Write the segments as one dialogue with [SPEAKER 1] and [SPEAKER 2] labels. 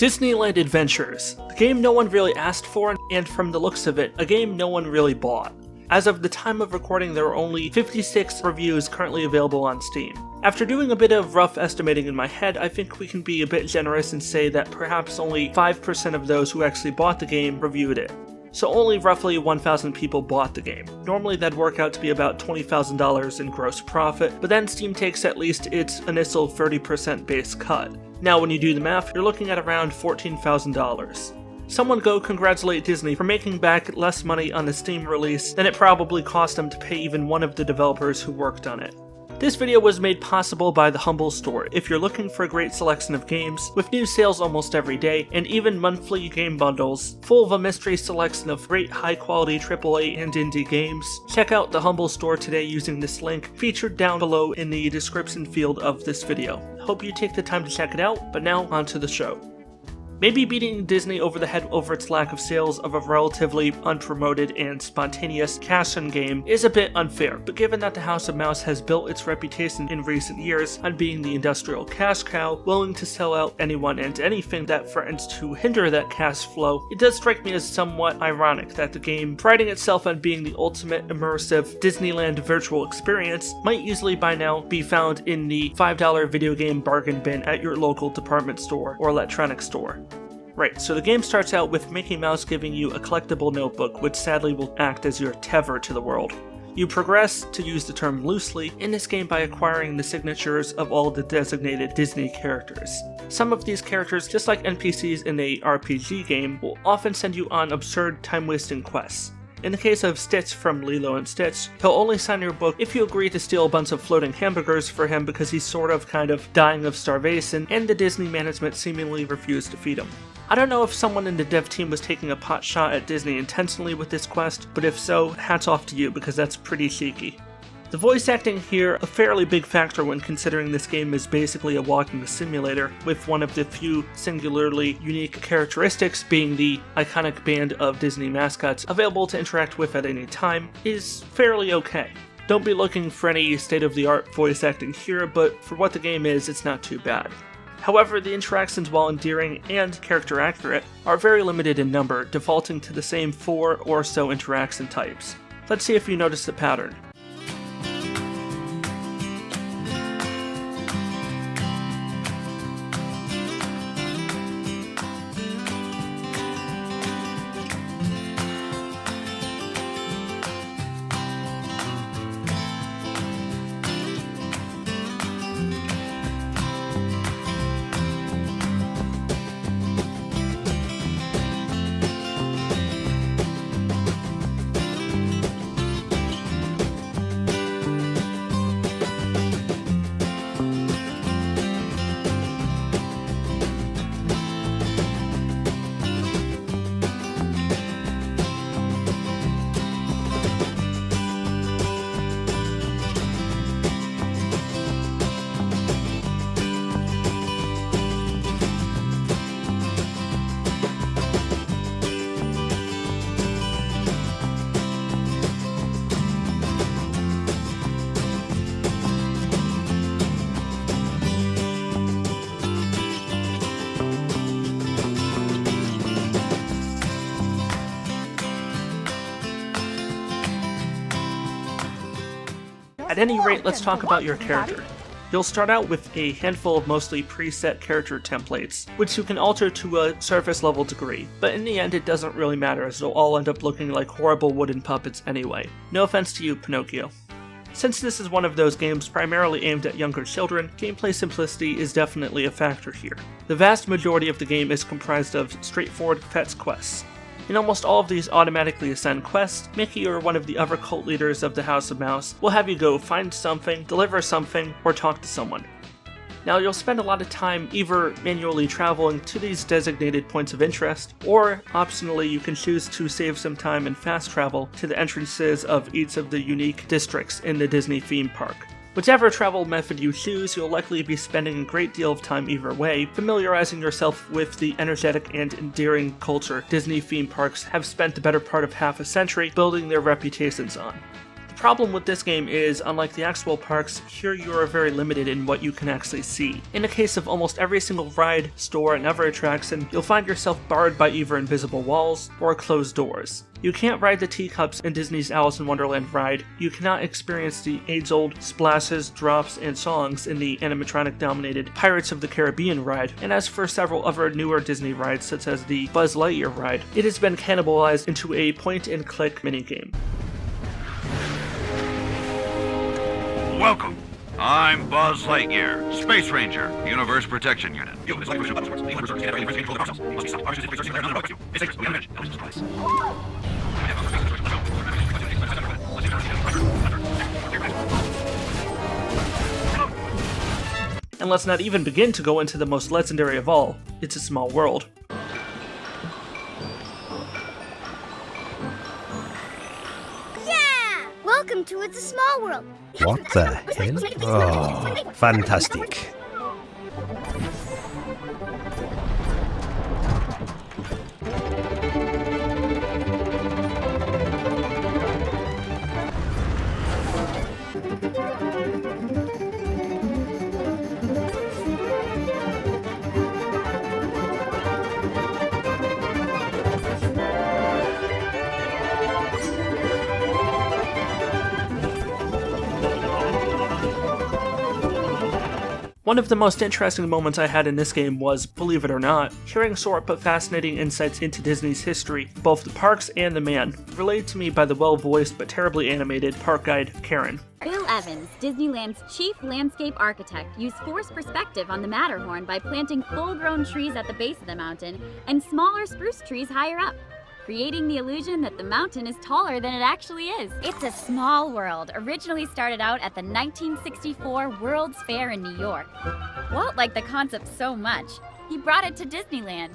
[SPEAKER 1] Disneyland Adventures, the game no one really asked for, and from the looks of it, a game no one really bought. As of the time of recording, there are only 56 reviews currently available on Steam. After doing a bit of rough estimating in my head, I think we can be a bit generous and say that perhaps only 5% of those who actually bought the game reviewed it. So only roughly 1,000 people bought the game. Normally that'd work out to be about $20,000 in gross profit, but then Steam takes at least its initial 30% base cut. Now when you do the math, you're looking at around $14,000. Someone go congratulate Disney for making back less money on the Steam release than it probably cost them to pay even one of the developers who worked on it. This video was made possible by the Humble Store. If you're looking for a great selection of games, with new sales almost every day, and even monthly game bundles, full of a mystery selection of great high-quality AAA and indie games, check out the Humble Store today using this link featured down below in the description field of this video. Hope you take the time to check it out, but now on to the show. Maybe beating Disney over the head over its lack of sales of a relatively unpromoted and spontaneous cash-in game is a bit unfair, but given that the House of Mouse has built its reputation in recent years on being the industrial cash cow, willing to sell out anyone and anything that threatens to hinder that cash flow, it does strike me as somewhat ironic that the game, priding itself on being the ultimate immersive Disneyland virtual experience, might easily by now be found in the $5 video game bargain bin at your local department store or electronics store. Right, so the game starts out with Mickey Mouse giving you a collectible notebook, which sadly will act as your tether to the world. You progress, to use the term loosely, in this game by acquiring the signatures of all the designated Disney characters. Some of these characters, just like NPCs in a RPG game, will often send you on absurd time-wasting quests. In the case of Stitch from Lilo and Stitch, he'll only sign your book if you agree to steal a bunch of floating hamburgers for him because he's kind of dying of starvation, and the Disney management seemingly refused to feed him. I don't know if someone in the dev team was taking a pot shot at Disney intentionally with this quest, but if so, hats off to you because that's pretty cheeky. The voice acting here, a fairly big factor when considering this game is basically a walking simulator, with one of the few singularly unique characteristics being the iconic band of Disney mascots available to interact with at any time, is fairly okay. Don't be looking for any state-of-the-art voice acting here, but for what the game is, it's not too bad. However, the interactions, while endearing and character accurate, are very limited in number, defaulting to the same 4 or so interaction types. Let's see if you notice the pattern. At any rate, let's talk about your character. You'll start out with a handful of mostly preset character templates, which you can alter to a surface level degree, but in the end it doesn't really matter as they'll all end up looking like horrible wooden puppets anyway. No offense to you, Pinocchio. Since this is one of those games primarily aimed at younger children, gameplay simplicity is definitely a factor here. The vast majority of the game is comprised of straightforward fetch quests. In almost all of these automatically assigned quests, Mickey or one of the other cult leaders of the House of Mouse will have you go find something, deliver something, or talk to someone. Now you'll spend a lot of time either manually traveling to these designated points of interest, or optionally you can choose to save some time and fast travel to the entrances of each of the unique districts in the Disney theme park. Whichever travel method you choose, you'll likely be spending a great deal of time either way, familiarizing yourself with the energetic and endearing culture Disney theme parks have spent the better part of half a century building their reputations on. The Problem with this game is, unlike the actual parks, here you are very limited in what you can actually see. In the case of almost every single ride, store, and other attraction, you'll find yourself barred by either invisible walls or closed doors. You can't ride the teacups in Disney's Alice in Wonderland ride, you cannot experience the age-old splashes, drops, and songs in the animatronic-dominated Pirates of the Caribbean ride, and as for several other newer Disney rides such as the Buzz Lightyear ride, it has been cannibalized into a point-and-click minigame.
[SPEAKER 2] Welcome. I'm Buzz Lightyear, Space Ranger, Universe Protection Unit.
[SPEAKER 1] And let's not even begin to go into the most legendary of all, It's a Small World.
[SPEAKER 3] Welcome to It's a Small World.
[SPEAKER 4] What the hell? Oh, fantastic.
[SPEAKER 1] One of the most interesting moments I had in this game was, believe it or not, hearing Sora put fascinating insights into Disney's history, both the parks and the man, relayed to me by the well-voiced but terribly animated park guide, Karen.
[SPEAKER 5] Bill Evans, Disneyland's chief landscape architect, used forced perspective on the Matterhorn by planting full-grown trees at the base of the mountain and smaller spruce trees higher up, creating the illusion that the mountain is taller than it actually is. It's a Small World originally started out at the 1964 World's Fair in New York. Walt liked the concept so much, he brought it to Disneyland.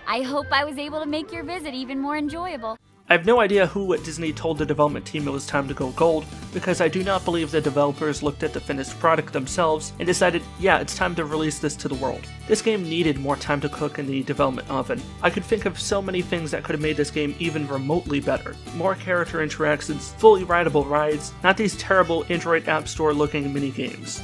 [SPEAKER 5] I hope I was able to make your visit even more enjoyable.
[SPEAKER 1] I have no idea who at Disney told the development team it was time to go gold, because I do not believe the developers looked at the finished product themselves and decided, yeah, it's time to release this to the world. This game needed more time to cook in the development oven. I could think of so many things that could have made this game even remotely better. More character interactions, fully rideable rides, not these terrible Android App Store looking mini-games.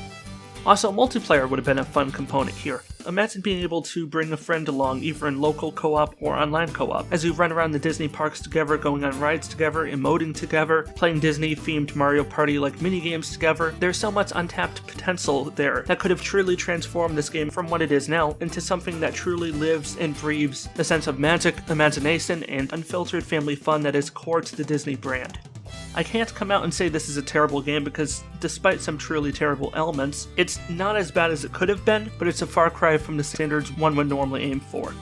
[SPEAKER 1] Also, multiplayer would have been a fun component here. Imagine being able to bring a friend along either in local co-op or online co-op, as we run around the Disney parks together, going on rides together, emoting together, playing Disney-themed Mario Party-like minigames together. There's so much untapped potential there that could have truly transformed this game from what it is now into something that truly lives and breathes the sense of magic, imagination, and unfiltered family fun that is core to the Disney brand. I can't come out and say this is a terrible game because, despite some truly terrible elements, it's not as bad as it could have been, but it's a far cry from the standards one would normally aim for.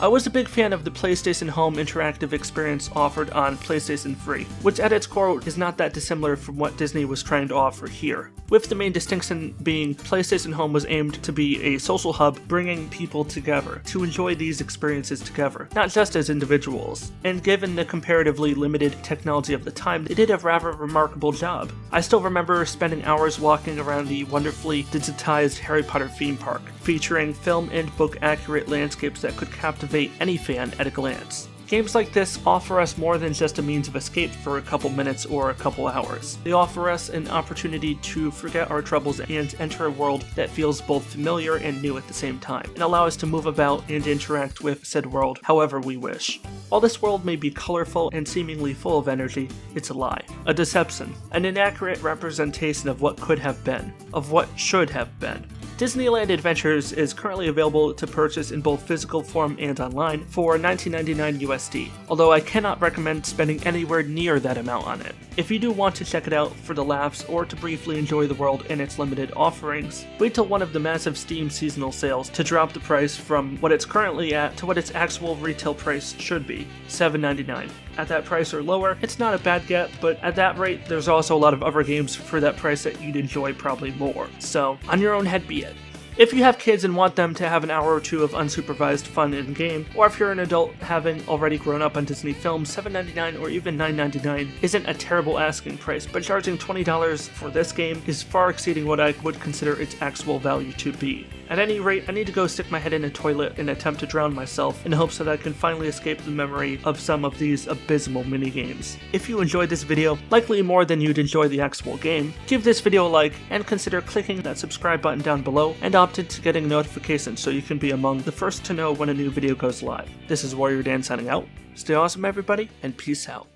[SPEAKER 1] I was a big fan of the PlayStation Home interactive experience offered on PlayStation 3, which at its core is not that dissimilar from what Disney was trying to offer here, with the main distinction being PlayStation Home was aimed to be a social hub bringing people together to enjoy these experiences together, not just as individuals, and given the comparatively limited technology of the time, they did a rather remarkable job. I still remember spending hours walking around the wonderfully digitized Harry Potter theme park, featuring film and book accurate landscapes that could captivate any fan at a glance. Games like this offer us more than just a means of escape for a couple minutes or a couple hours. They offer us an opportunity to forget our troubles and enter a world that feels both familiar and new at the same time, and allow us to move about and interact with said world however we wish. While this world may be colorful and seemingly full of energy, it's a lie, a deception, an inaccurate representation of what could have been, of what should have been. Disneyland Adventures is currently available to purchase in both physical form and online for $19.99 USD, although I cannot recommend spending anywhere near that amount on it. If you do want to check it out for the laughs or to briefly enjoy the world and its limited offerings, wait till one of the massive Steam seasonal sales to drop the price from what it's currently at to what its actual retail price should be, $7.99. At that price or lower, it's not a bad get, but at that rate, there's also a lot of other games for that price that you'd enjoy probably more. So, on your own head be it. If you have kids and want them to have an hour or two of unsupervised fun in-game, or if you're an adult having already grown up on Disney films, $7.99 or even $9.99 isn't a terrible asking price, but charging $20 for this game is far exceeding what I would consider its actual value to be. At any rate, I need to go stick my head in a toilet and attempt to drown myself in hopes that I can finally escape the memory of some of these abysmal minigames. If you enjoyed this video, likely more than you'd enjoy the actual game, give this video a like and consider clicking that subscribe button down below and opt into getting notifications so you can be among the first to know when a new video goes live. This is WarriorDan signing out. Stay awesome everybody, and peace out.